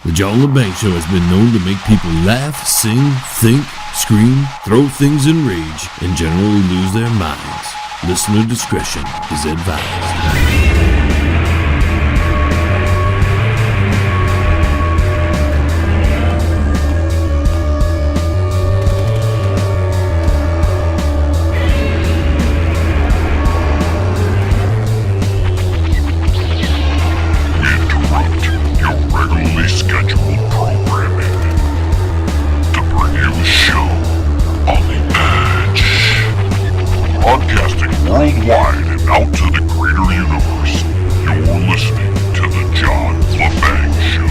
The John Lebang Show has been known to make people laugh, sing, think, scream, throw things in rage, and generally lose their minds. Listener discretion is advised. Worldwide and out to the greater universe, you're listening to the John Lebang Show.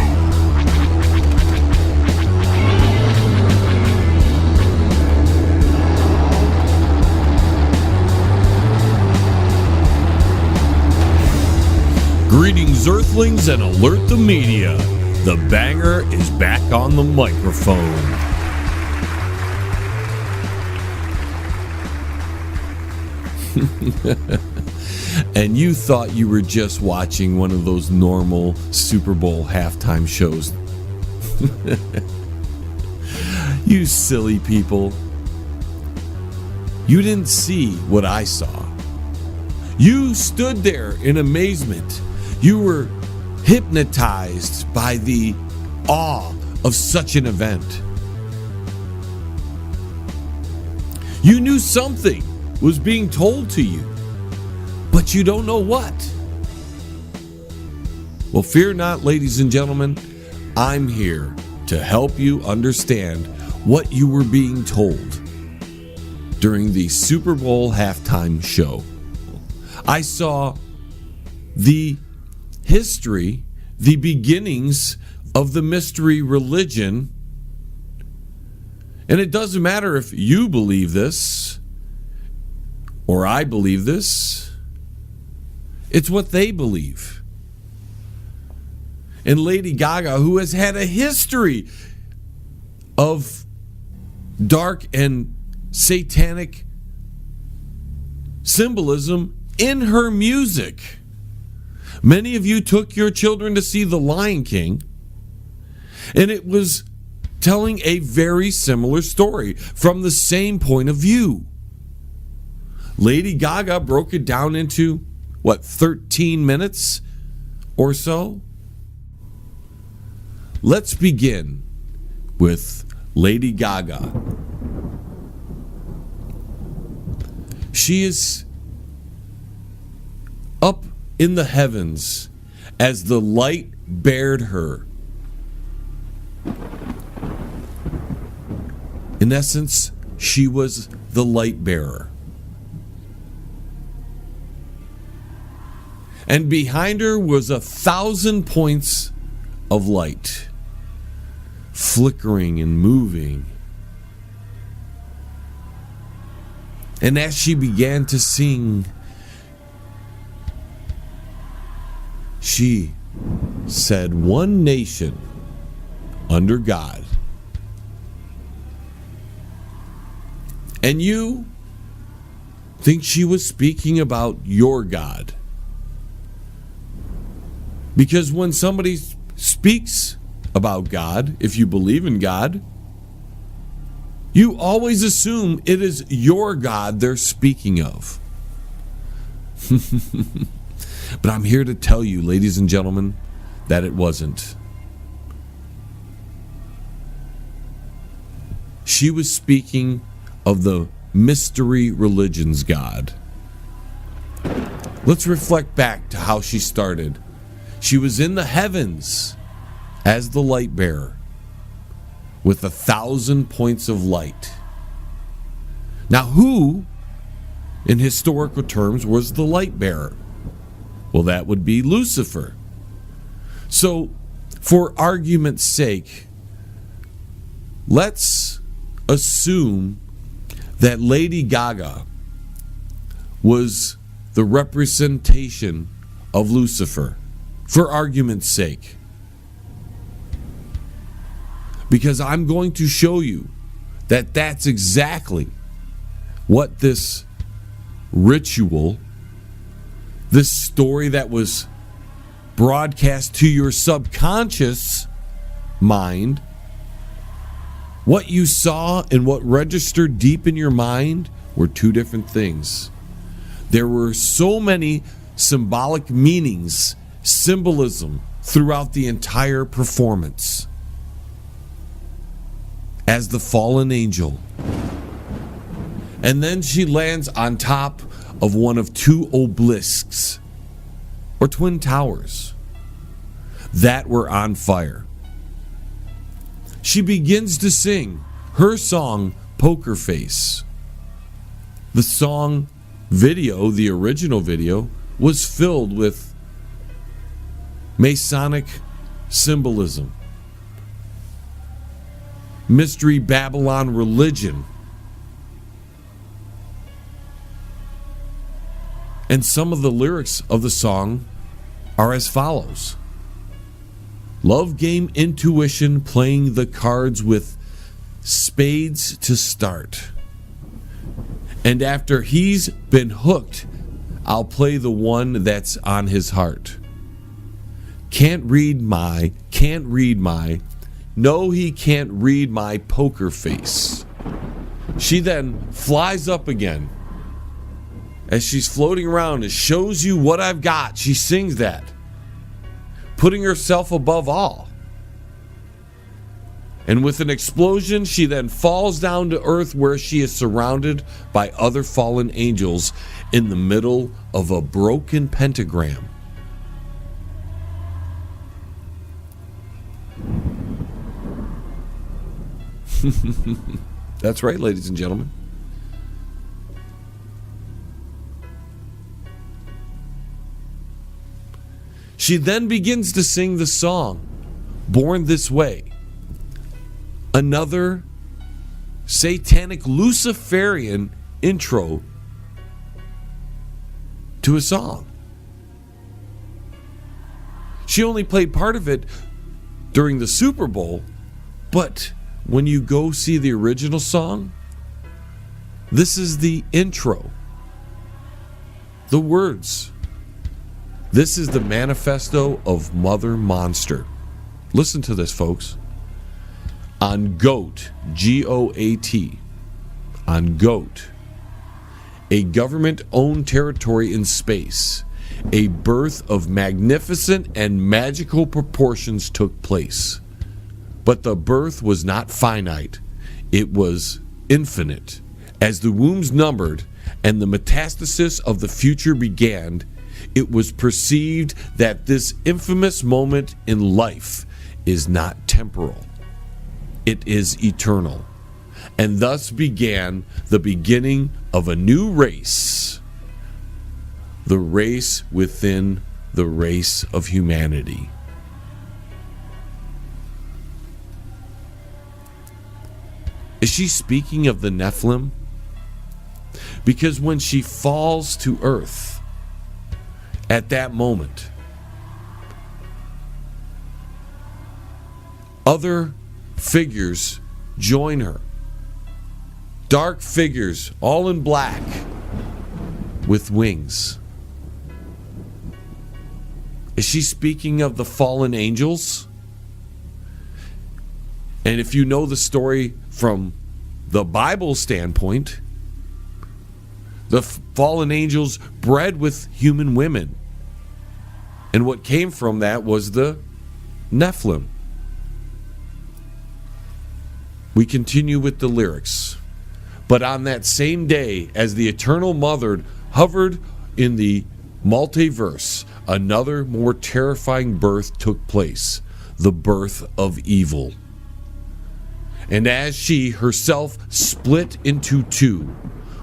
Greetings, Earthlings, and alert the media. The banger is back on the microphone. And you thought you were just watching one of those normal Super Bowl halftime shows. You silly people. You didn't see what I saw. You stood there in amazement. You were hypnotized by the awe of such an event. You knew something was being told to you, but you don't know what. Well, fear not, ladies and gentlemen. I'm here to help you understand what you were being told during the Super Bowl halftime show. I saw the history, the beginnings of the mystery religion, and it doesn't matter if you believe this or I believe this. It's what they believe. And Lady Gaga, who has had a history of dark and satanic symbolism in her music. Many of you took your children to see The Lion King, and it was telling a very similar story from the same point of view. Lady Gaga broke it down into, 13 minutes or so? Let's begin with Lady Gaga. She is up in the heavens as the light bared her. In essence, she was the light bearer. And behind her was 1,000 points of light, flickering and moving. And as she began to sing, she said, "One nation under God." And you think she was speaking about your God. Because when somebody speaks about God, if you believe in God, you always assume it is your God they're speaking of. But I'm here to tell you, ladies and gentlemen, that it wasn't. She was speaking of the mystery religion's God. Let's reflect back to how she started. She was in the heavens as the light bearer with 1,000 points of light. Now, who, in historical terms, was the light bearer? Well, that would be Lucifer. So, for argument's sake, let's assume that Lady Gaga was the representation of Lucifer. For argument's sake. Because I'm going to show you that that's exactly what this ritual, this story that was broadcast to your subconscious mind, what you saw and what registered deep in your mind were two different things. There were so many symbolic meanings, symbolism throughout the entire performance. As the fallen angel. And then she lands on top of one of two obelisks, or twin towers, that were on fire. She begins to sing her song, Poker Face. The song video, the original video, was filled with Masonic symbolism, Mystery Babylon religion, and some of the lyrics of the song are as follows. Love game intuition, playing the cards with spades to start. And after he's been hooked, I'll play the one that's on his heart. Can't read my, no, he can't read my poker face. She then flies up again. As she's floating around, it shows you what I've got. She sings that, putting herself above all. And with an explosion, she then falls down to earth, where she is surrounded by other fallen angels in the middle of a broken pentagram. That's right, ladies and gentlemen. She then begins to sing the song, Born This Way. Another satanic Luciferian intro to a song. She only played part of it during the Super Bowl, but when you go see the original song, this is the intro. The words. This is the manifesto of Mother Monster. Listen to this, folks. On GOAT, G-O-A-T, on GOAT, a government-owned territory in space, a birth of magnificent and magical proportions took place. But the birth was not finite. It was infinite. As the wombs numbered and the metastasis of the future began, it was perceived that this infamous moment in life is not temporal. It is eternal. And thus began the beginning of a new race. The race within the race of humanity. Is she speaking of the Nephilim? Because when she falls to earth, at that moment, other figures join her. Dark figures, all in black, with wings. Is she speaking of the fallen angels? And if you know the story from the Bible standpoint, the fallen angels bred with human women. And what came from that was the Nephilim. We continue with the lyrics. But on that same day, as the Eternal Mother hovered in the multiverse, another more terrifying birth took place, the birth of evil. And as she herself split into two,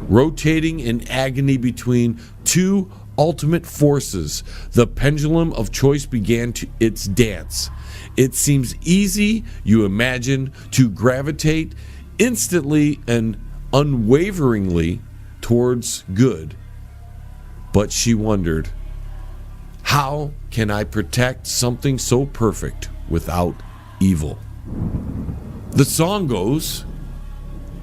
rotating in agony between two ultimate forces, the pendulum of choice began its dance. It seems easy, you imagine, to gravitate instantly and unwaveringly towards good. But she wondered, how can I protect something so perfect without evil? The song goes,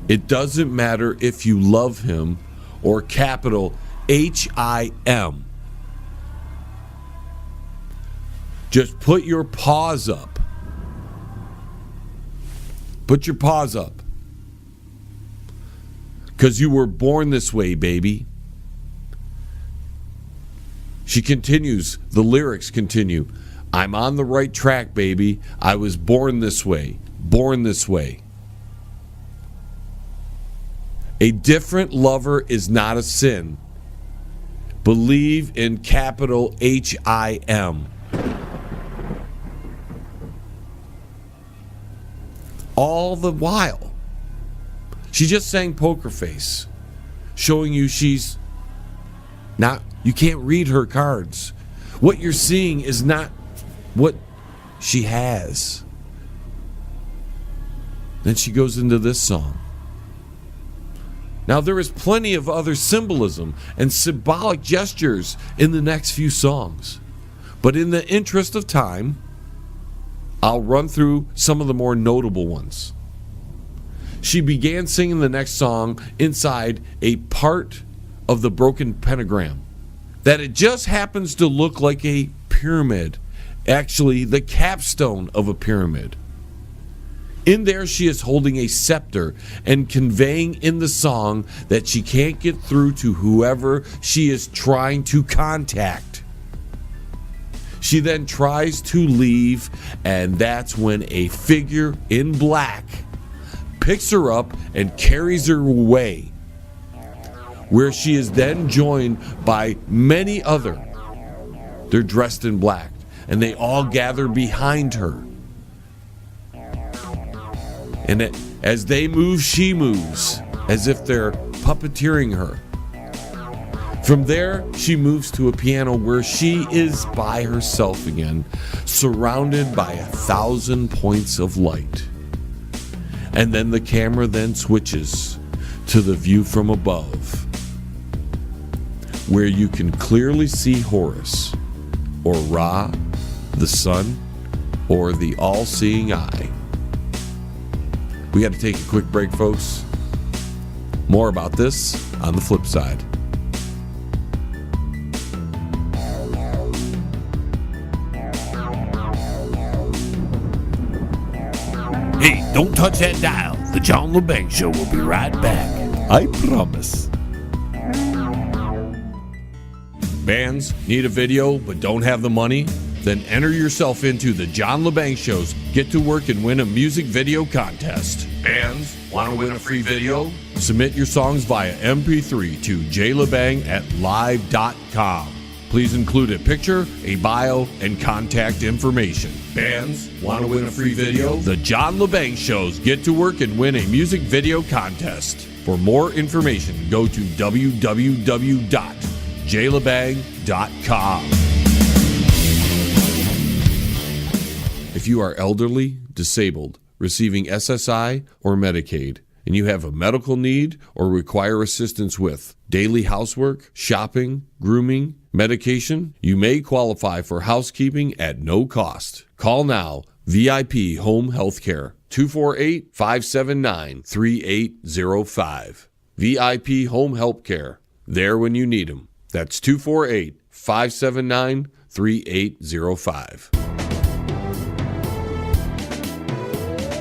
it doesn't matter if you love him or capital H-I-M. Just put your paws up Put your paws up. Because you were born this way, baby. She continues, the lyrics continue. I'm on the right track, baby. I was born this way. Born this way. A different lover is not a sin. Believe in capital H-I-M. All the while, she just sang Poker Face, showing you she's not, you can't read her cards. What you're seeing is not what she has. Then she goes into this song. Now, there is plenty of other symbolism and symbolic gestures in the next few songs. But in the interest of time, I'll run through some of the more notable ones. She began singing the next song inside a part of the broken pentagram, that it just happens to look like a pyramid, actually the capstone of a pyramid. In there, she is holding a scepter and conveying in the song that she can't get through to whoever she is trying to contact. She then tries to leave, and that's when a figure in black picks her up and carries her away, where she is then joined by many other. They're dressed in black, and they all gather behind her. And as they move, she moves, as if they're puppeteering her. From there, she moves to a piano where she is by herself again, surrounded by 1,000 points of light. And then the camera then switches to the view from above, where you can clearly see Horus, or Ra, the sun, or the all-seeing eye. We got to take a quick break, folks. More about this on the flip side. Hey, don't touch that dial. The John Lebang Show will be right back. I promise. Bands need a video but don't have the money? Then enter yourself into the John Lebang Show's Get to Work and Win a Music Video Contest. Bands want to win a free video? Submit your songs via MP3 to jlebang@live.com. Please include a picture, a bio, and contact information. Bands want to win a free video? The John Lebang Show's Get to Work and Win a Music Video Contest. For more information, go to www.jlebang.com. If you are elderly, disabled, receiving SSI or Medicaid, and you have a medical need or require assistance with daily housework, shopping, grooming, medication, you may qualify for housekeeping at no cost. Call now, VIP Home Healthcare, 248-579-3805. VIP Home Healthcare, there when you need them. That's 248-579-3805.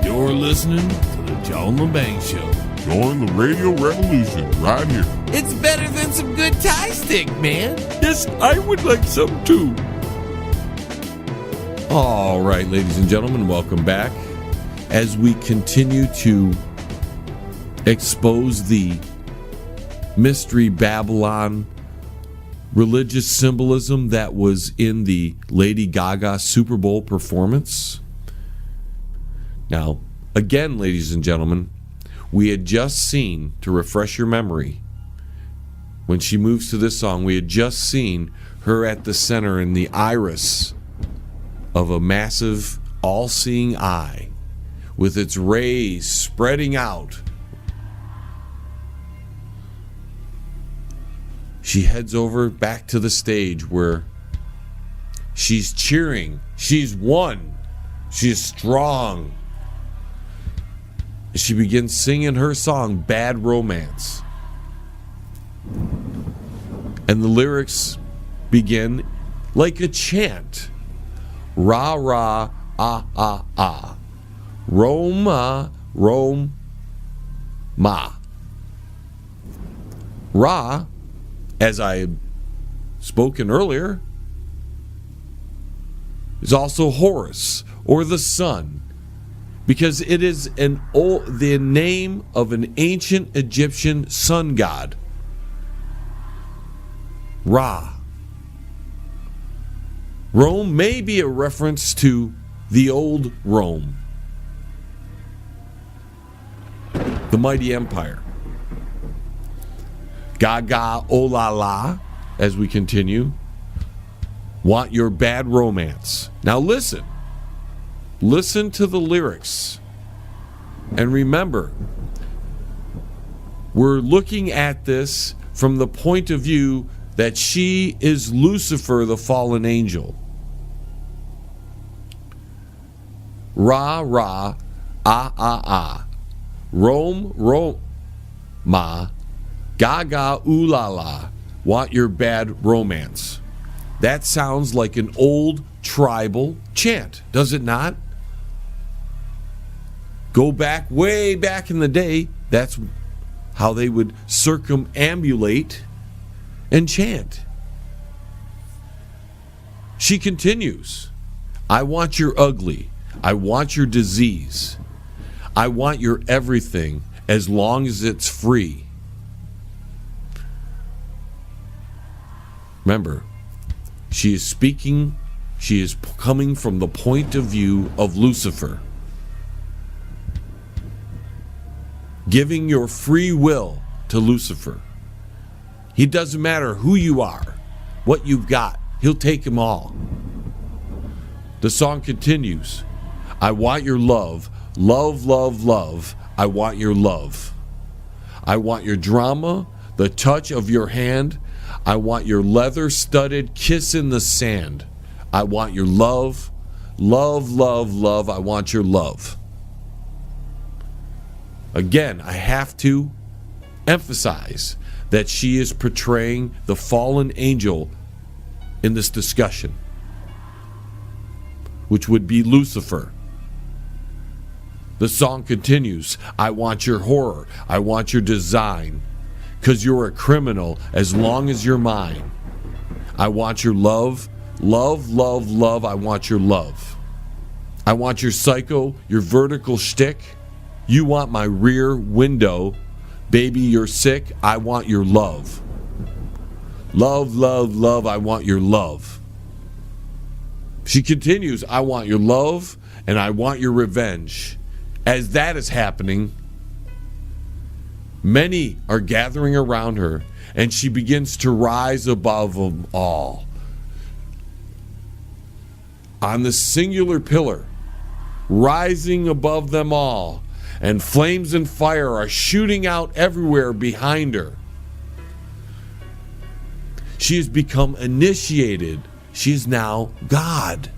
You're listening to the John Lebang Show. Join the radio revolution right here. It's better than some good Thai stick, man. Yes, I would like some too. All right, ladies and gentlemen, welcome back. As we continue to expose the Mystery Babylon religious symbolism that was in the Lady Gaga Super Bowl performance. Now, again, ladies and gentlemen, we had just seen, to refresh your memory, when she moves to this song, we had just seen her at the center in the iris of a massive, all-seeing eye with its rays spreading out. She heads over back to the stage where she's cheering. She's won. She's strong. She begins singing her song, Bad Romance. And the lyrics begin like a chant. Ra, ra, ah, ah, ah. Roma, Rome, Ma. Ra, as I had spoken earlier, is also Horus, or the sun, because it is the name of an ancient Egyptian sun god, Ra. Rome may be a reference to the old Rome, the mighty empire. Gaga, oh la la, as we continue. Want your bad romance. Now listen. Listen to the lyrics. And remember, we're looking at this from the point of view that she is Lucifer, the fallen angel. Ra, ra, ah, ah, ah. Rome, Rome, ma. Gaga, ooh la la. Want your bad romance. That sounds like an old tribal chant, does it not? Go back, way back in the day, that's how they would circumambulate and chant. She continues, I want your ugly. I want your disease. I want your everything as long as it's free. Remember, she is speaking, she is coming from the point of view of Lucifer. Giving your free will to Lucifer. He doesn't matter who you are, what you've got, he'll take them all. The song continues, I want your love, love, love, love, I want your love. I want your drama, the touch of your hand, I want your leather-studded kiss in the sand. I want your love, love, love, love. I want your love. Again, I have to emphasize that she is portraying the fallen angel in this discussion, which would be Lucifer. The song continues, I want your horror, I want your design, because you're a criminal as long as you're mine. I want your love, love, love, love, I want your love. I want your psycho, your vertical shtick. You want my rear window. Baby, you're sick, I want your love. Love, love, love, I want your love. She continues, I want your love and I want your revenge. As that is happening, many are gathering around her, and she begins to rise above them all. On the singular pillar, rising above them all, and flames and fire are shooting out everywhere behind her. She has become initiated. She is now God.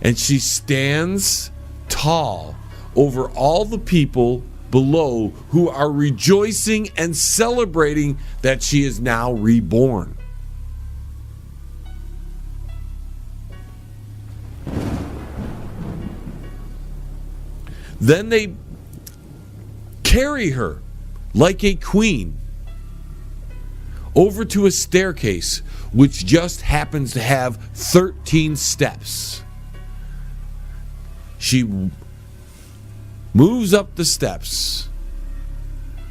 And she stands tall over all the people below who are rejoicing and celebrating that she is now reborn. Then they carry her like a queen over to a staircase which just happens to have 13 steps. She moves up the steps.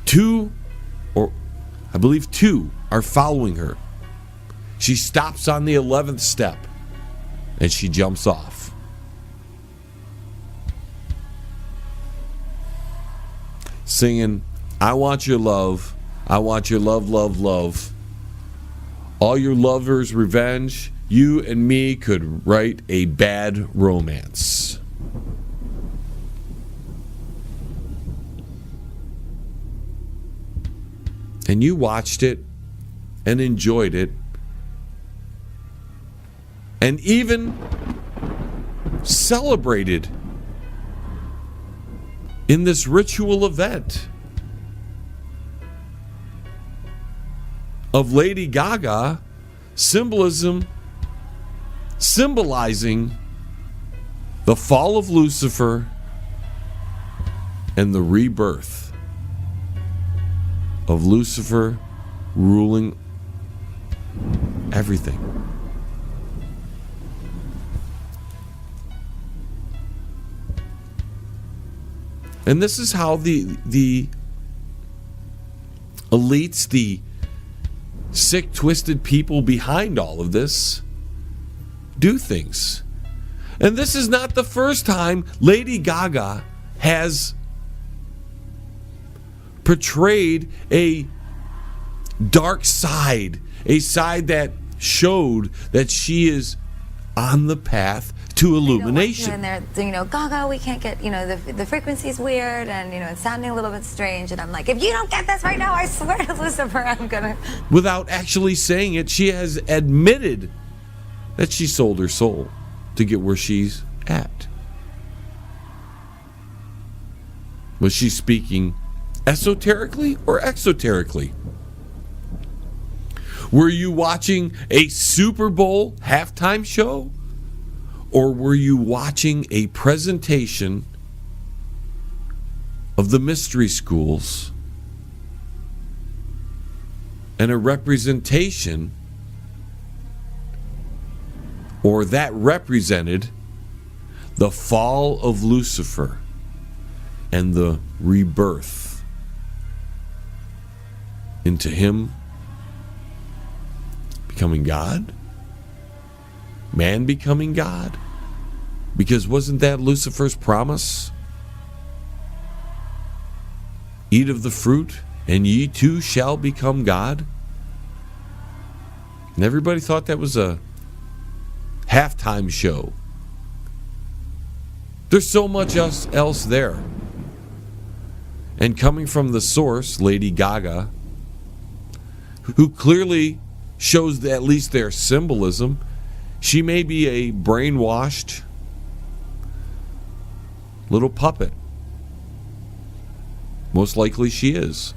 Two are following her. She stops on the 11th step and she jumps off. Singing, I want your love, I want your love, love, love. All your lovers' revenge, you and me could write a bad romance. And you watched it and enjoyed it and even celebrated in this ritual event of Lady Gaga, symbolism symbolizing the fall of Lucifer and the rebirth of Lucifer ruling everything. And this is how the elites, the sick, twisted people behind all of this do things. And this is not the first time Lady Gaga has portrayed a dark side, a side that showed that she is on the path to illumination. And they're, Gaga, we can't get, the frequency's weird, and, it's sounding a little bit strange. And I'm like, if you don't get this right now, I swear to Lucifer, I'm gonna. Without actually saying it, she has admitted that she sold her soul to get where she's at. Was she speaking esoterically or exoterically? Were you watching a Super Bowl halftime show? Or were you watching a presentation of the mystery schools and a representation, or that represented the fall of Lucifer and the rebirth into him becoming God? Man becoming God? Because wasn't that Lucifer's promise? Eat of the fruit, and ye too shall become God. And everybody thought that was a halftime show. There's so much else there. And coming from the source, Lady Gaga, who clearly shows at least their symbolism, she may be a brainwashed little puppet. Most likely she is.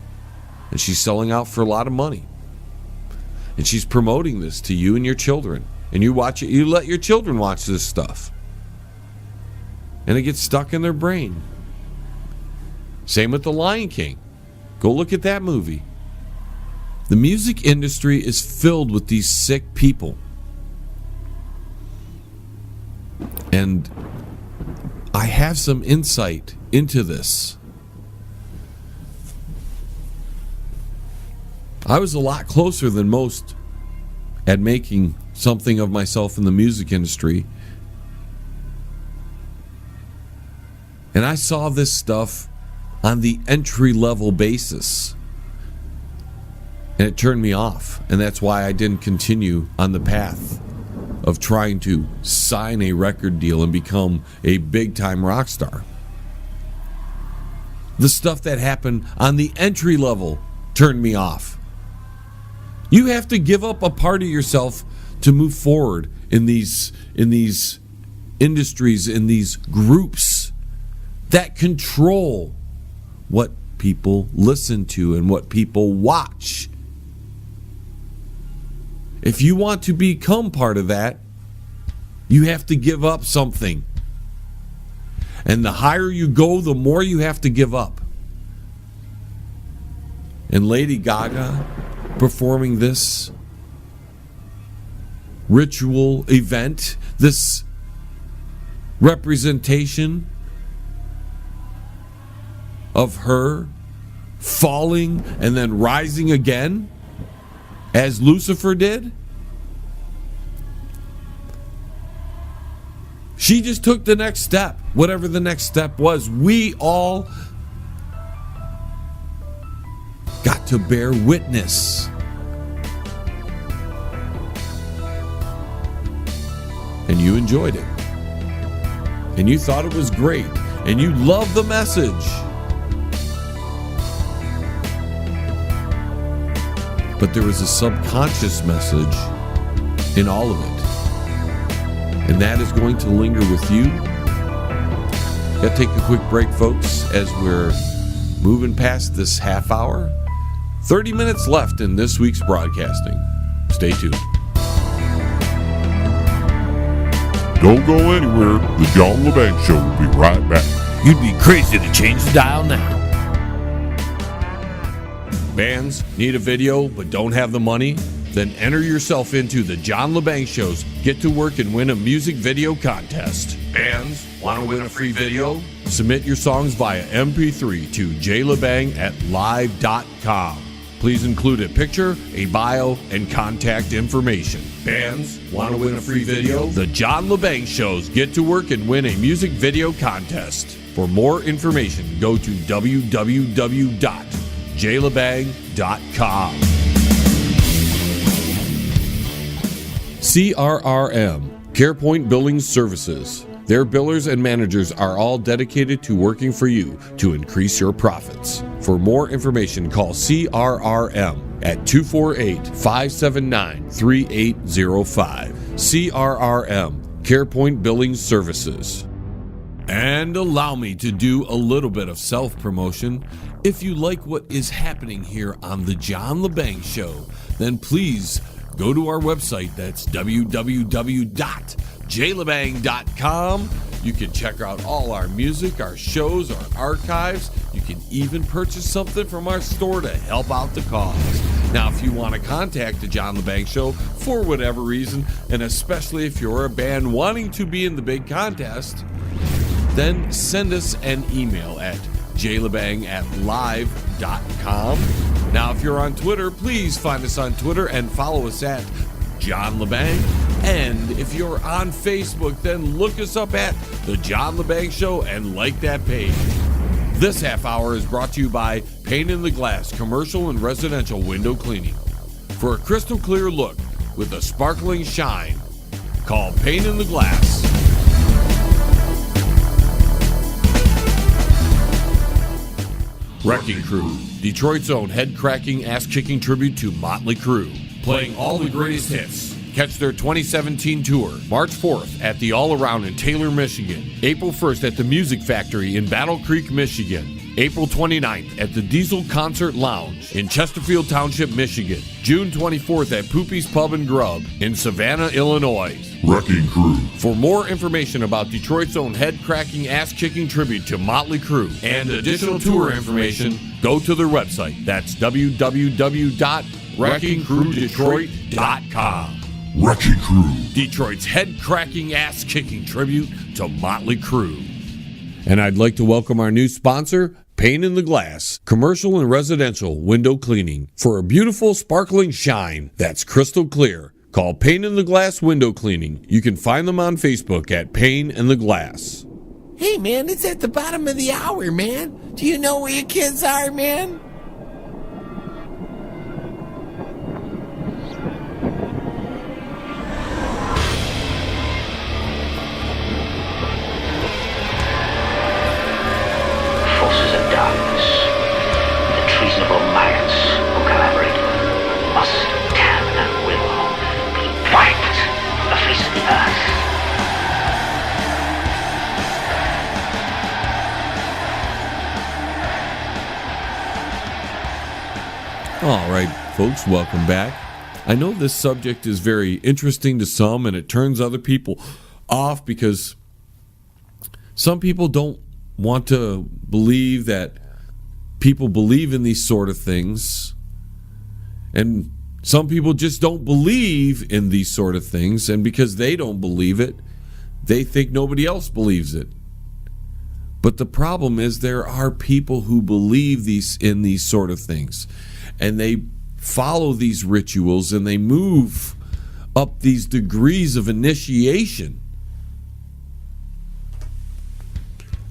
And she's selling out for a lot of money. And she's promoting this to you and your children. And you watch it, you let your children watch this stuff. And it gets stuck in their brain. Same with The Lion King. Go look at that movie. The music industry is filled with these sick people. And I have some insight into this. I was a lot closer than most at making something of myself in the music industry. And I saw this stuff on the entry-level basis. And it turned me off. And that's why I didn't continue on the path of trying to sign a record deal and become a big-time rock star. The stuff that happened on the entry level turned me off. You have to give up a part of yourself to move forward in these industries, in these groups that control what people listen to and what people watch. If you want to become part of that, you have to give up something. And the higher you go, the more you have to give up. And Lady Gaga performing this ritual event, this representation of her falling and then rising again, as Lucifer did. She just took the next step, whatever the next step was. We all got to bear witness. And you enjoyed it. And you thought it was great. And you loved the message. But there was a subconscious message in all of it. And that is going to linger with you. Got to take a quick break, folks, as we're moving past this half hour. 30 minutes left in this week's broadcasting. Stay tuned. Don't go anywhere. The John Lebang Show will be right back. You'd be crazy to change the dial now. Bands need a video but don't have the money? Then enter yourself into the John Lebang Show's Get to Work and Win a Music Video Contest. Bands want to win a free video? Submit your songs via MP3 to jlebang@live.com. Please include a picture, a bio, and contact information. Bands want to win a free video? The John Lebang Show's Get to Work and Win a Music Video Contest. For more information, go to www.jlebang.com. CRRM, CarePoint Billing Services. Their billers and managers are all dedicated to working for you to increase your profits. For more information, call CRRM at 248-579-3805. CRRM, CarePoint Billing Services. And allow me to do a little bit of self-promotion. If you like what is happening here on the John Lebang Show, then please go to our website. That's www.jlebang.com. You can check out all our music, our shows, our archives. You can even purchase something from our store to help out the cause. Now, if you want to contact the John Lebang Show for whatever reason, and especially if you're a band wanting to be in the big contest, then send us an email at jlebang@live.com. Now, if you're on Twitter, please find us on Twitter and follow us at John Lebang. And if you're on Facebook, then look us up at The John Lebang Show and like that page. This half hour is brought to you by Pane in the Glass Commercial and Residential Window Cleaning. For a crystal clear look with a sparkling shine, call Pane in the Glass. Wrecking Crew, Detroit's own head-cracking, ass-kicking tribute to Motley Crue, playing all the greatest hits. Catch their 2017 tour, March 4th at the All Around in Taylor, Michigan, April 1st at the Music Factory in Battle Creek, Michigan, April 29th at the Diesel Concert Lounge in Chesterfield Township, Michigan, June 24th at Poopy's Pub and Grub in Savannah, Illinois. Wrecking Crew. For more information about Detroit's own head-cracking, ass-kicking tribute to Motley Crue and additional tour information, go to their website. That's www.wreckingcrewdetroit.com. Wrecking Crew. Detroit's head-cracking, ass-kicking tribute to Motley Crue. And I'd like to welcome our new sponsor, Pane in the Glass, Commercial and Residential Window Cleaning. For a beautiful, sparkling shine that's crystal clear, call Pane in the Glass Window Cleaning. You can find them on Facebook at Pane in the Glass. Hey, man, it's at the bottom of the hour, man. Do you know where your kids are, man? Forces of darkness, the treasonable minds who collaborate must, can, and will be wiped from the face of the earth. All right, folks, welcome back. I know this subject is very interesting to some, and it turns other people off because some people don't want to believe that people believe in these sort of things, and some people just don't believe in these sort of things, and because they don't believe it, they think nobody else believes it. But the problem is there are people who believe in these sort of things, and they follow these rituals, and they move up these degrees of initiation.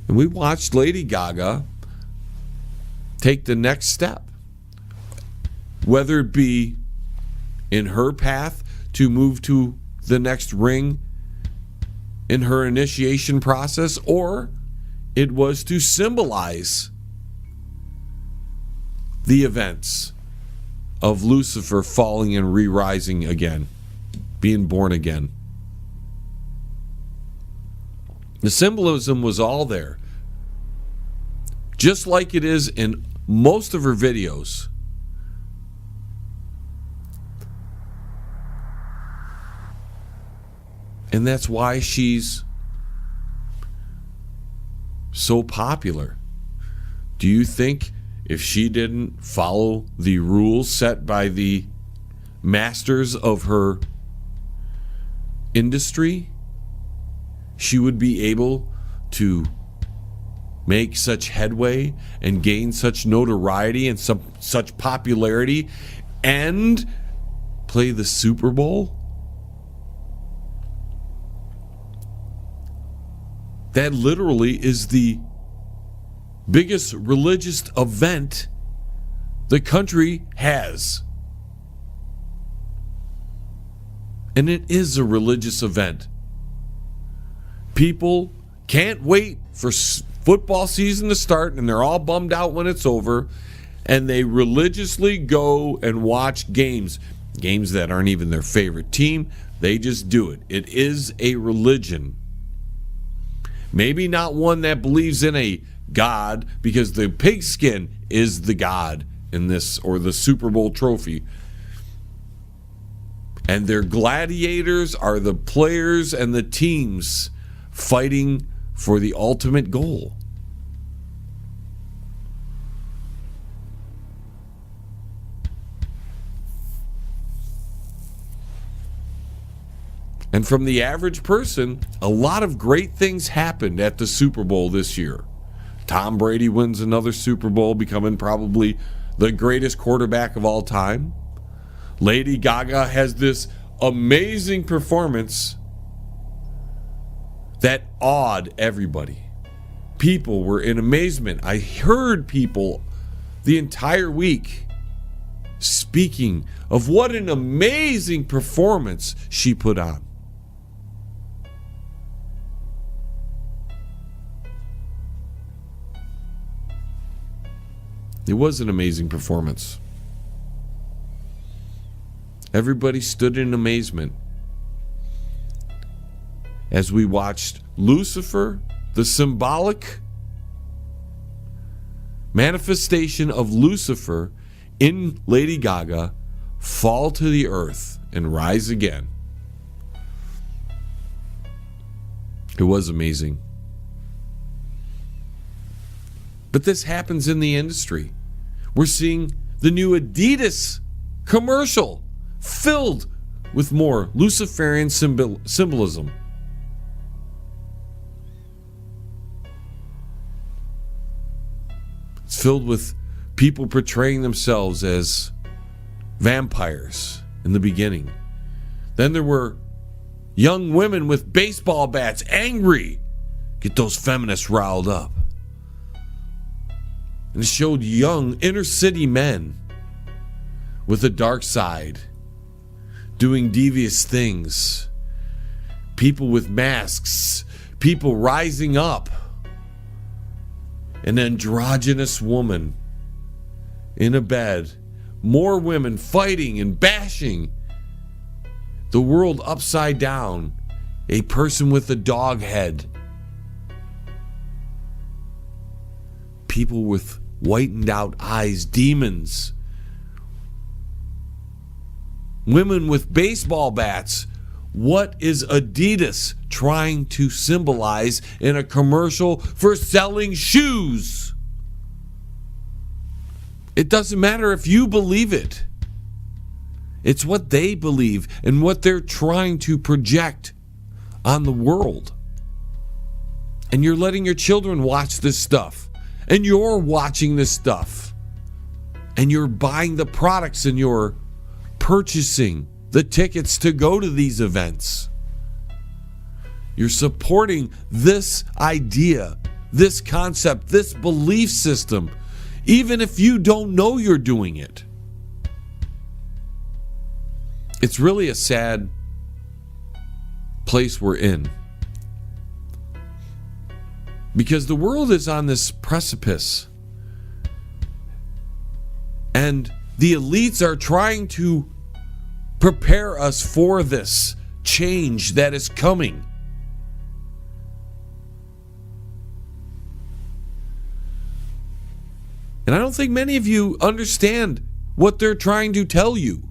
And we watched Lady Gaga take the next step, whether it be in her path to move to the next ring in her initiation process, or it was to symbolize the events of Lucifer falling and re-rising again, being born again. The symbolism was all there. Just like it is in most of her videos. And that's why she's so popular. Do you think if she didn't follow the rules set by the masters of her industry, she would be able to make such headway and gain such notoriety and such popularity and play the Super Bowl? That literally is the biggest religious event the country has. And it is a religious event. People can't wait for football season to start, and they're all bummed out when it's over, and they religiously go and watch games that aren't even their favorite team. They just do it. It is a religion. Maybe not one that believes in a God, because the pigskin is the God in this, or the Super Bowl trophy. And their gladiators are the players and the teams fighting for the ultimate goal. And from the average person, a lot of great things happened at the Super Bowl this year. Tom Brady wins another Super Bowl, becoming probably the greatest quarterback of all time. Lady Gaga has this amazing performance that awed everybody. People were in amazement. I heard people the entire week speaking of what an amazing performance she put on. It was an amazing performance. Everybody stood in amazement as we watched Lucifer, the symbolic manifestation of Lucifer in Lady Gaga, fall to the earth and rise again. It was amazing. But this happens in the industry. We're seeing the new Adidas commercial filled with more Luciferian symbolism. It's filled with people portraying themselves as vampires in the beginning. Then there were young women with baseball bats, angry. Get those feminists riled up. And it showed young inner city men with a dark side, doing devious things. People with masks, people rising up. An androgynous woman in a bed. More women fighting and bashing the world upside down. A person with a dog head. People with whitened out eyes, demons. Women with baseball bats. What is Adidas trying to symbolize in a commercial for selling shoes? It doesn't matter if you believe it. It's what they believe and what they're trying to project on the world. And you're letting your children watch this stuff. And you're watching this stuff. And you're buying the products and you're purchasing the tickets to go to these events. You're supporting this idea, this concept, this belief system, even if you don't know you're doing it. It's really a sad place we're in. Because the world is on this precipice. And the elites are trying to prepare us for this change that is coming. And I don't think many of you understand what they're trying to tell you.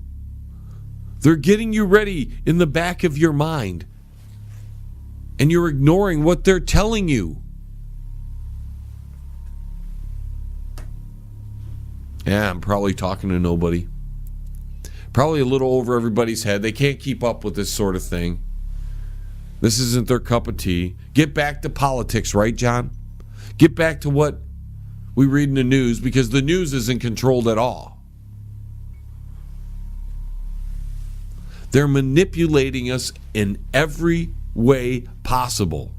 They're getting you ready in the back of your mind and you're ignoring what they're telling you. Yeah, I'm probably talking to nobody. Probably a little over everybody's head. They can't keep up with this sort of thing. This isn't their cup of tea. Get back to politics, right, John? Get back to what we read in the news, because the news isn't controlled at all. They're manipulating us in every way possible.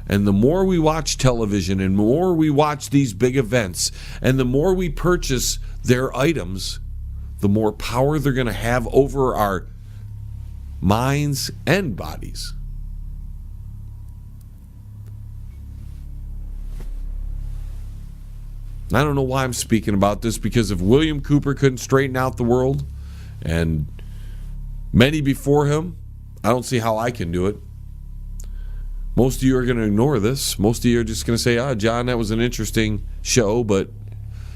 And the more we watch television and the more we watch these big events and the more we purchase their items, the more power they're going to have over our minds and bodies. I don't know why I'm speaking about this, because if William Cooper couldn't straighten out the world, and many before him, I don't see how I can do it. Most of you are going to ignore this. Most of you are just going to say, John, that was an interesting show, but,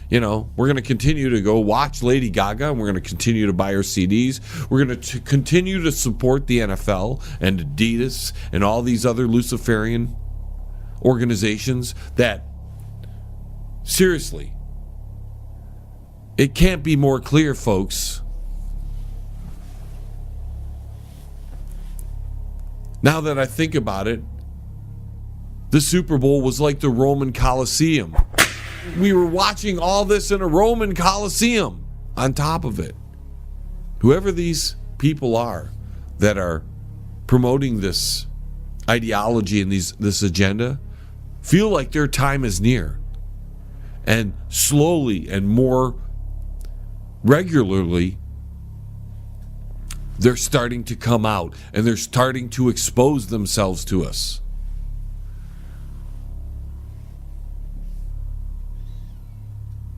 we're going to continue to go watch Lady Gaga, and we're going to continue to buy her CDs. We're going to continue to support the NFL and Adidas and all these other Luciferian organizations that, seriously, it can't be more clear, folks. Now that I think about it, the Super Bowl was like the Roman Colosseum. We were watching all this in a Roman Colosseum on top of it. Whoever these people are that are promoting this ideology and this agenda feel like their time is near. And slowly and more regularly, they're starting to come out and they're starting to expose themselves to us.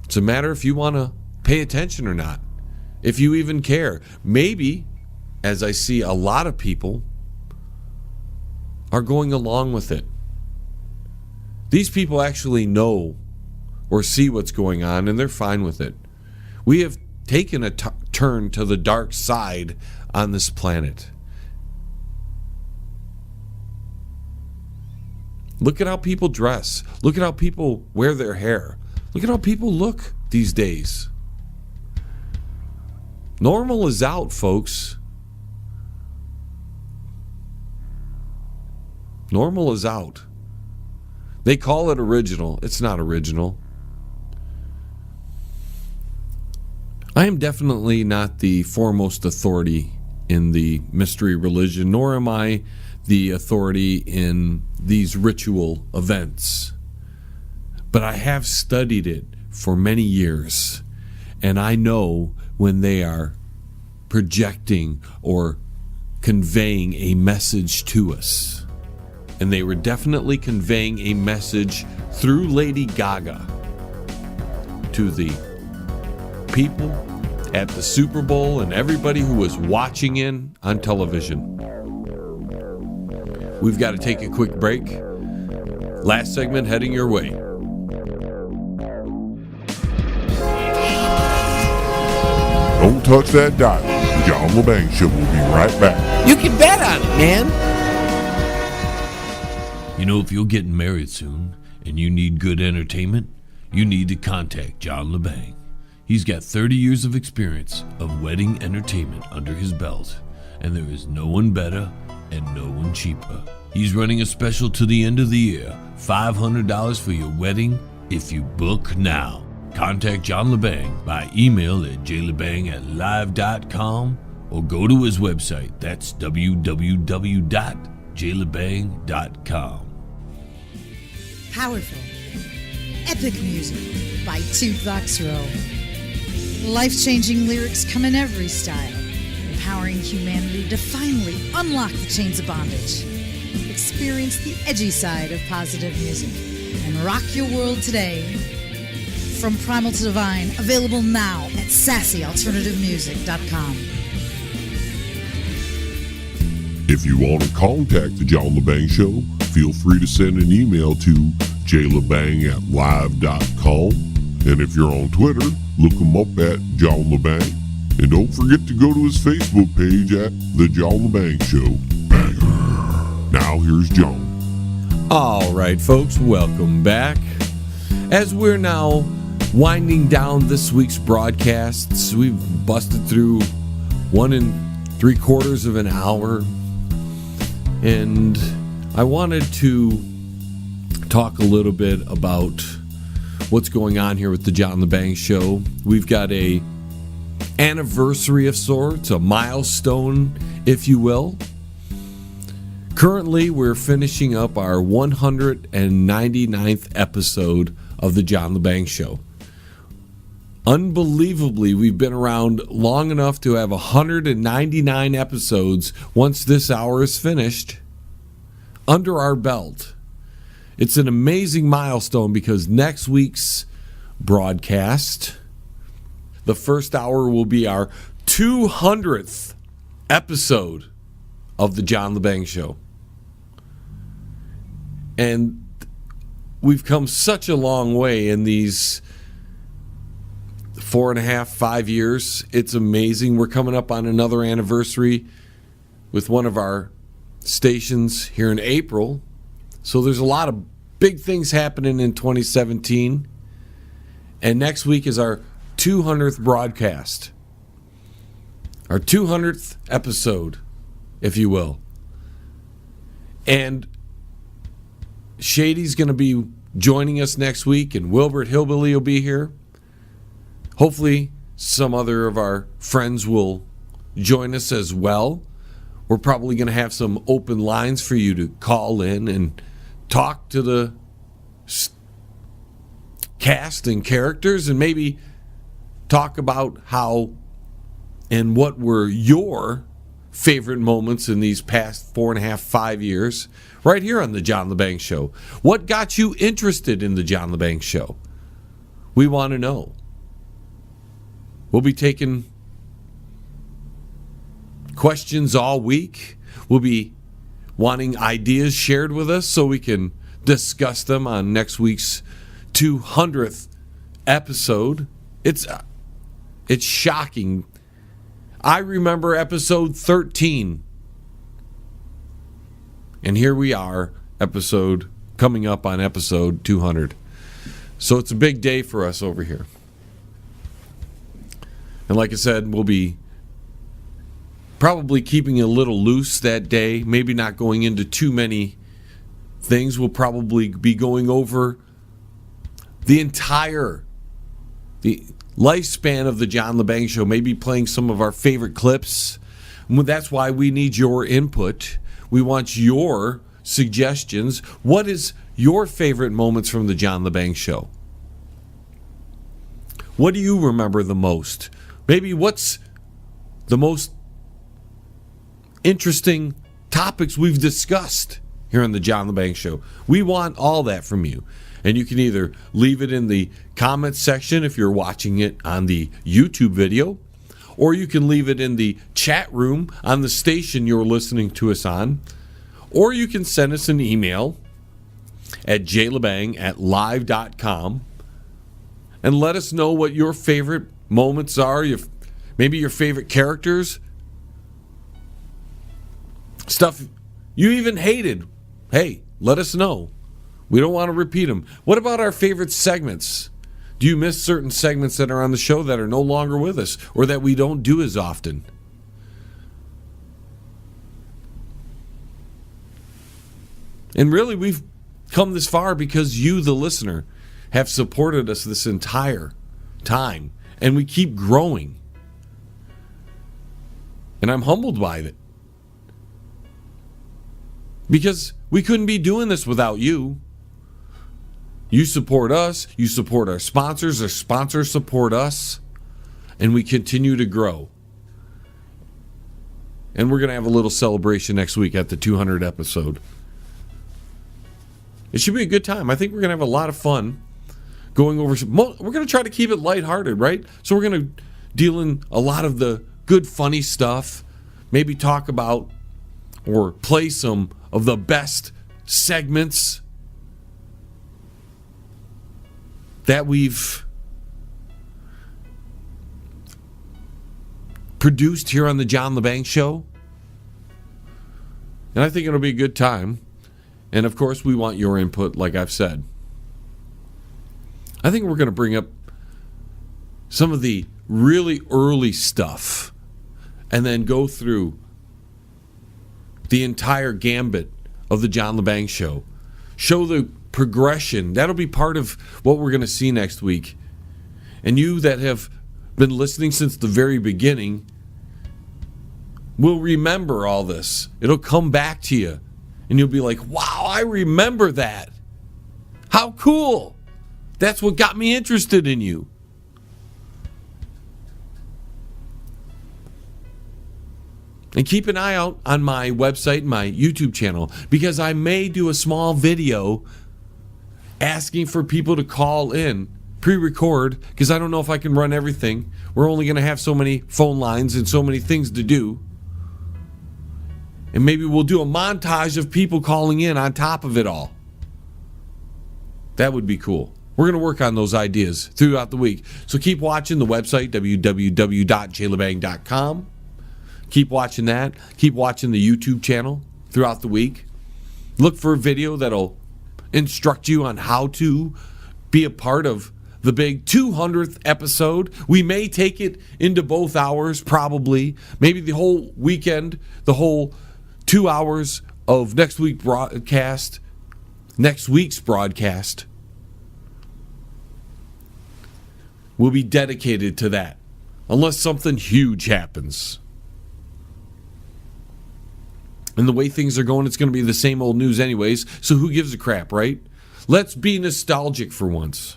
It's a matter if you want to pay attention or not, if you even care. Maybe, as I see a lot of people are going along with it. These people actually know or see what's going on, and they're fine with it. We have taken a turn to the dark side on this planet. Look at how people dress. Look at how people wear their hair. Look at how people look these days. Normal is out, folks. Normal is out. They call it original. It's not original. I am definitely not the foremost authority in the mystery religion, nor am I the authority in these ritual events. But I have studied it for many years, and I know when they are projecting or conveying a message to us. And they were definitely conveying a message through Lady Gaga to the people at the Super Bowl and everybody who was watching in on television. We've got to take a quick break. Last segment heading your way. Don't touch that dial. The John Lebang Show will be right back. You can bet on it, man. If you're getting married soon and you need good entertainment, you need to contact John Lebang. He's got 30 years of experience of wedding entertainment under his belt, and there is no one better and no one cheaper. He's running a special to the end of the year, $500 for your wedding if you book now. Contact John Lebang by email at jlebang@live.com or go to his website. That's www.jlebang.com. Powerful, epic music by Toothbox Row. Life-changing lyrics come in every style, empowering humanity to finally unlock the chains of bondage. Experience the edgy side of positive music and rock your world today. From Primal to Divine, available now at sassyalternativemusic.com. If you want to contact the John Lebang Show, feel free to send an email to jlebang@live.com. And if you're on Twitter, look him up at John Lebang. And don't forget to go to his Facebook page at The John Lebang Show. Banger. now here's John. All right, folks, welcome back. As we're now winding down this week's broadcasts, we've busted through 1 3/4 of an hour, and I wanted to talk a little bit about what's going on here with the John Lebang Show. We've got a anniversary of sorts, a milestone, if you will. Currently, we're finishing up our 199th episode of the John Lebang Show. Unbelievably, we've been around long enough to have 199 episodes once this hour is finished under our belt. It's an amazing milestone because next week's broadcast, the first hour, will be our 200th episode of the John Lebang Show. And we've come such a long way in these 4.5, 5 years. It's amazing. We're coming up on another anniversary with one of our stations here in April. So there's a lot of big things happening in 2017. And next week is our 200th broadcast. Our 200th episode, if you will. And Shady's going to be joining us next week, and Wilbert Hillbilly will be here. Hopefully, some other of our friends will join us as well. We're probably going to have some open lines for you to call in and talk to the cast and characters, and maybe talk about how and what were your favorite moments in these past 4.5, 5 years, right here on the John Lebang Show. What got you interested in the John Lebang Show? We want to know. We'll be taking questions all week. We'll be wanting ideas shared with us so we can discuss them on next week's 200th episode. It's shocking. I remember episode 13. And here we are, coming up on episode 200. So it's a big day for us over here. And like I said, we'll be probably keeping a little loose that day, maybe not going into too many things. We'll probably be going over the lifespan of the John Lebang Show, maybe playing some of our favorite clips. That's why we need your input. We want your suggestions. What is your favorite moments from the John Lebang Show? What do you remember the most? Maybe what's the most interesting topics we've discussed here on the John Lebang Show? We want all that from you. And you can either leave it in the comments section if you're watching it on the YouTube video, or you can leave it in the chat room on the station you're listening to us on, or you can send us an email at jlebang@live.com and let us know what your favorite moments are, maybe your favorite characters, stuff you even hated. Hey, let us know. We don't want to repeat them. What about our favorite segments? Do you miss certain segments that are on the show that are no longer with us or that we don't do as often? And really, we've come this far because you, the listener, have supported us this entire time. And we keep growing. And I'm humbled by it. Because we couldn't be doing this without you. You support us. You support our sponsors. Our sponsors support us. And we continue to grow. And we're going to have a little celebration next week at the 200 episode. It should be a good time. I think we're going to have a lot of fun going over. We're going to try to keep it lighthearted, right? So we're going to deal in a lot of the good, funny stuff. Maybe talk about or play some of the best segments that we've produced here on the John Lebang Show. And I think it'll be a good time. And of course, we want your input, like I've said. I think we're going to bring up some of the really early stuff and then go through the entire gambit of the John Lebang Show. Show the progression. That'll be part of what we're going to see next week. And you that have been listening since the very beginning will remember all this. It'll come back to you. And you'll be like, wow, I remember that. How cool. That's what got me interested in you. And keep an eye out on my website and my YouTube channel, because I may do a small video asking for people to call in, pre-record, because I don't know if I can run everything. We're only going to have so many phone lines and so many things to do. And maybe we'll do a montage of people calling in on top of it all. That would be cool. We're going to work on those ideas throughout the week. So keep watching the website, www.jlebang.com. Keep watching that. Keep watching the YouTube channel throughout the week. Look for a video that'll instruct you on how to be a part of the big 200th episode. We may take it into both hours, probably. Maybe the whole weekend, the whole 2 hours of next week's broadcast will be dedicated to that, unless something huge happens. And the way things are going, it's going to be the same old news anyways, so who gives a crap, right? Let's be nostalgic for once.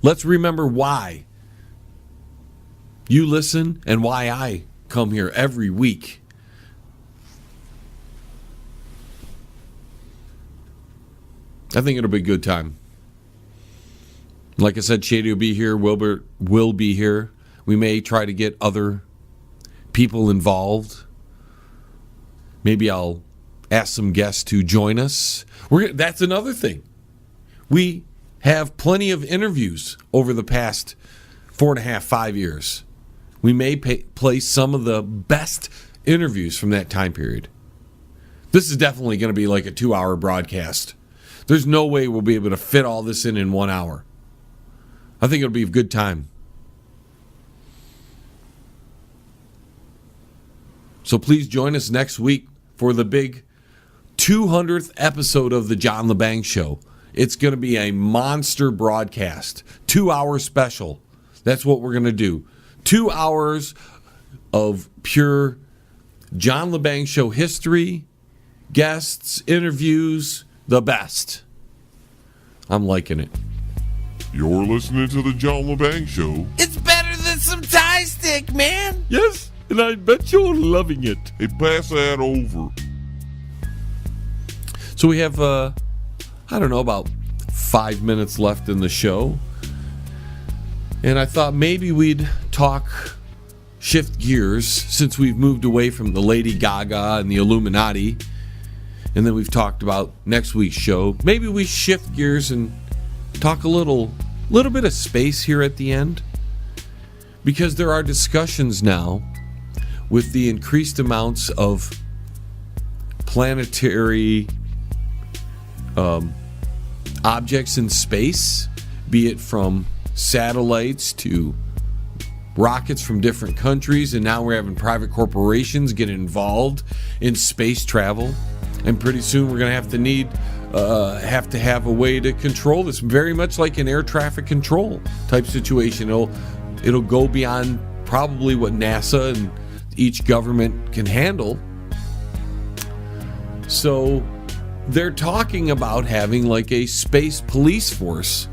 Let's remember why you listen and why I come here every week. I think it'll be a good time. Like I said, Shady will be here. Wilbert will be here. We may try to get other people involved. Maybe I'll ask some guests to join us. That's another thing. We have plenty of interviews over the past 4.5, 5 years. We may play some of the best interviews from that time period. This is definitely going to be like a 2-hour broadcast. There's no way we'll be able to fit all this in 1 hour. I think it'll be a good time. So please join us next week for the big 200th episode of the John Lebang Show. It's going to be a monster broadcast, 2-hour special. That's what we're going to do. 2 hours of pure John Lebang Show history, guests, interviews, the best. I'm liking it. You're listening to the John Lebang Show. It's better than some Thai stick, man. Yes, and I bet you're loving it. Hey, pass that over. So we have, about 5 minutes left in the show. And I thought maybe we'd shift gears, since we've moved away from the Lady Gaga and the Illuminati. And then we've talked about next week's show. Maybe we shift gears and talk a little bit of space here at the end. Because there are discussions now with the increased amounts of planetary objects in space, be it from satellites to rockets from different countries, and now we're having private corporations get involved in space travel, and pretty soon we're going to have to have a way to control this, very much like an air traffic control type situation. It'll go beyond probably what NASA and each government can handle. So they're talking about having like a space police force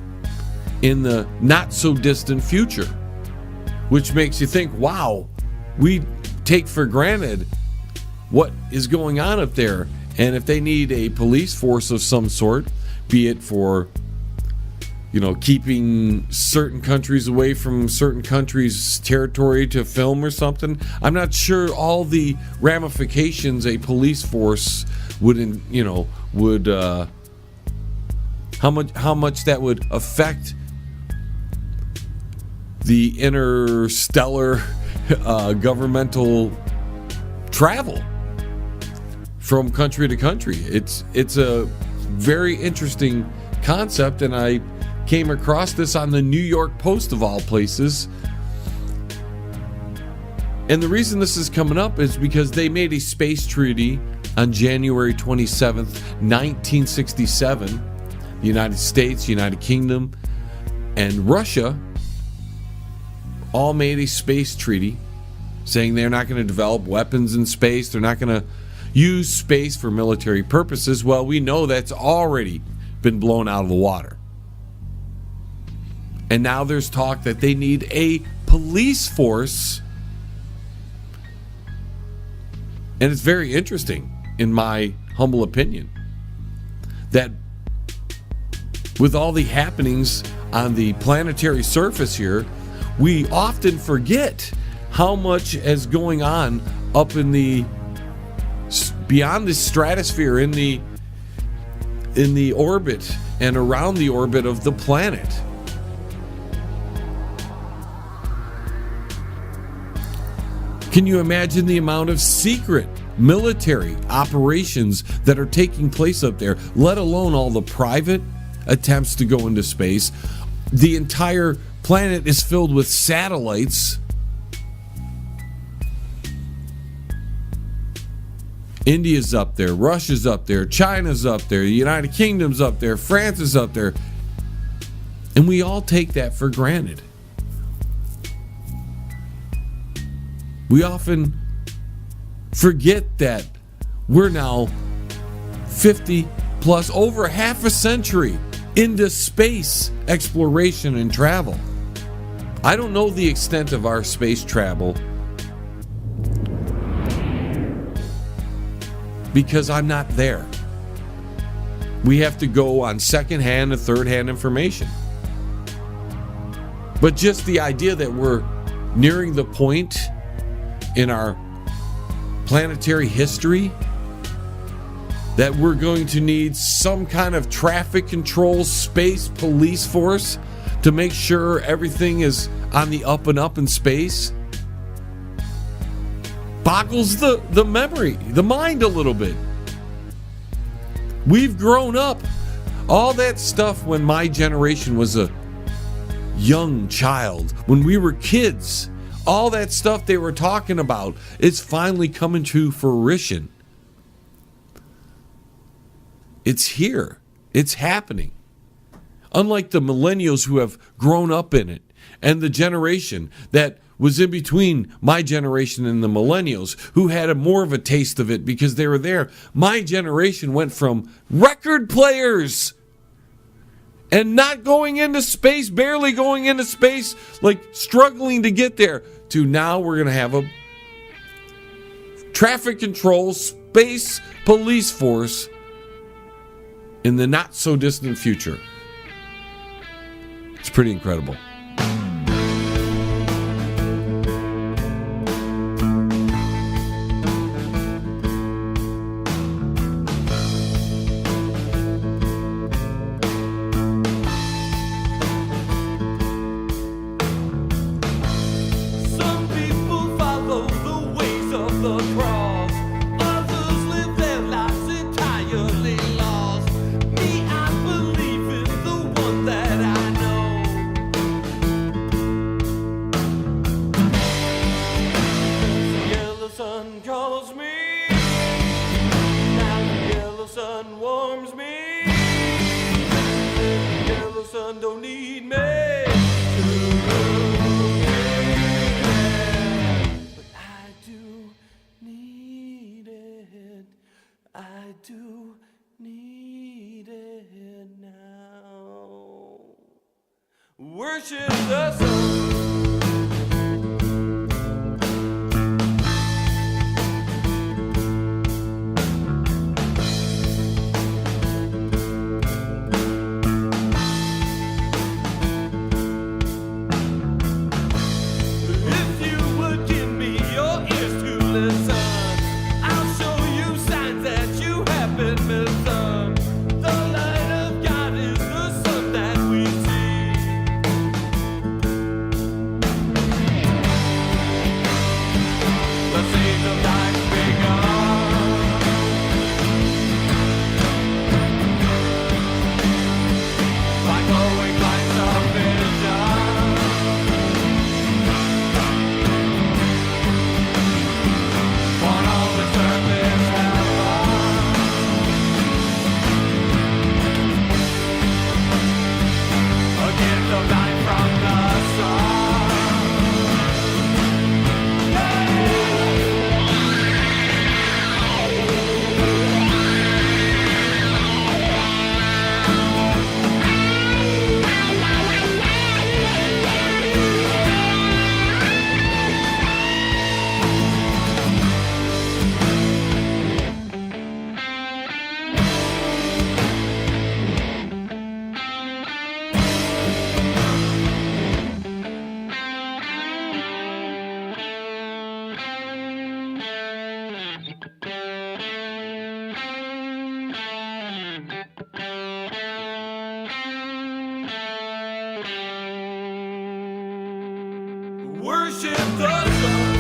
in the not so distant future, which makes you think, wow, we take for granted what is going on up there. And if they need a police force of some sort, be it for, keeping certain countries away from certain countries' territory to film or something, I'm not sure all the ramifications a police force would how much that would affect the interstellar governmental travel from country to country. It's a very interesting concept, and I came across this on the New York Post of all places. And the reason this is coming up is because they made a space treaty on January 27th, 1967. The United States, United Kingdom, and Russia all made a space treaty saying they're not going to develop weapons in space. They're not going to use space for military purposes. Well, we know that's already been blown out of the water. And now there's talk that they need a police force. And it's very interesting, in my humble opinion, that with all the happenings on the planetary surface here, we often forget how much is going on up in the beyond the stratosphere, in the orbit and around the orbit of the planet. Can you imagine the amount of secret military operations that are taking place up there, let alone all the private attempts to go into space? The entire planet is filled with satellites. India's up there, Russia's up there, China's up there, the United Kingdom's up there, France is up there. And we all take that for granted. We often forget that we're now 50 plus, over half a century into space exploration and travel. I don't know the extent of our space travel because I'm not there. We have to go on second-hand and third-hand information. But just the idea that we're nearing the point in our planetary history that we're going to need some kind of traffic control space police force to make sure everything is on the up and up in space boggles the memory, the mind a little bit. We've grown up. All that stuff when my generation was a young child, when we were kids, all that stuff they were talking about is finally coming to fruition. It's here. It's happening. Unlike the millennials who have grown up in it, and the generation that was in between my generation and the millennials who had more of a taste of it because they were there. My generation went from record players and not going into space, barely going into space, like struggling to get there, to now we're going to have a traffic control space police force in the not so distant future. It's pretty incredible. Worship the sun. If you would give me your ears to listen, I'll show you signs that you have been missing. The light of God is the sun that we see. Worship the sun.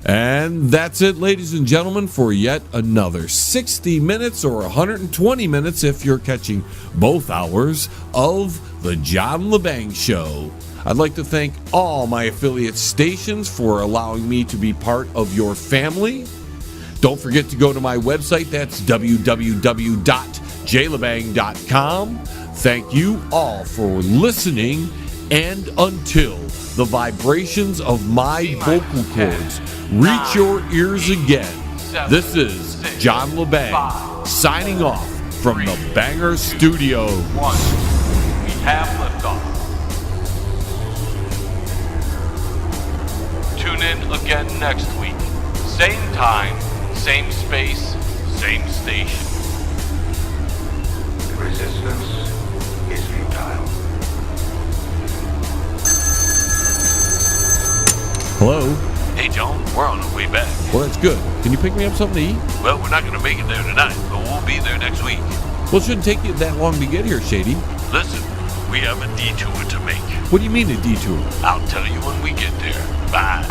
And that's it, ladies and gentlemen, for yet another 60 minutes or 120 minutes if you're catching both hours of the John Lebang Show. I'd like to thank all my affiliate stations for allowing me to be part of your family. Don't forget to go to my website. That's www.jlebang.com. Thank you all for listening, and until the vibrations of my vocal cords reach your ears again, this is John Lebang signing off from the Banger Studios. We have liftoff. Tune in again next week. Same time, same space, same station. Resistance is futile. Hello? Hey, John, we're on our way back. Well, that's good. Can you pick me up something to eat? Well, we're not going to make it there tonight, but we'll be there next week. Well, it shouldn't take you that long to get here, Shady. Listen, we have a detour to make. What do you mean a detour? I'll tell you when we get there. Bye.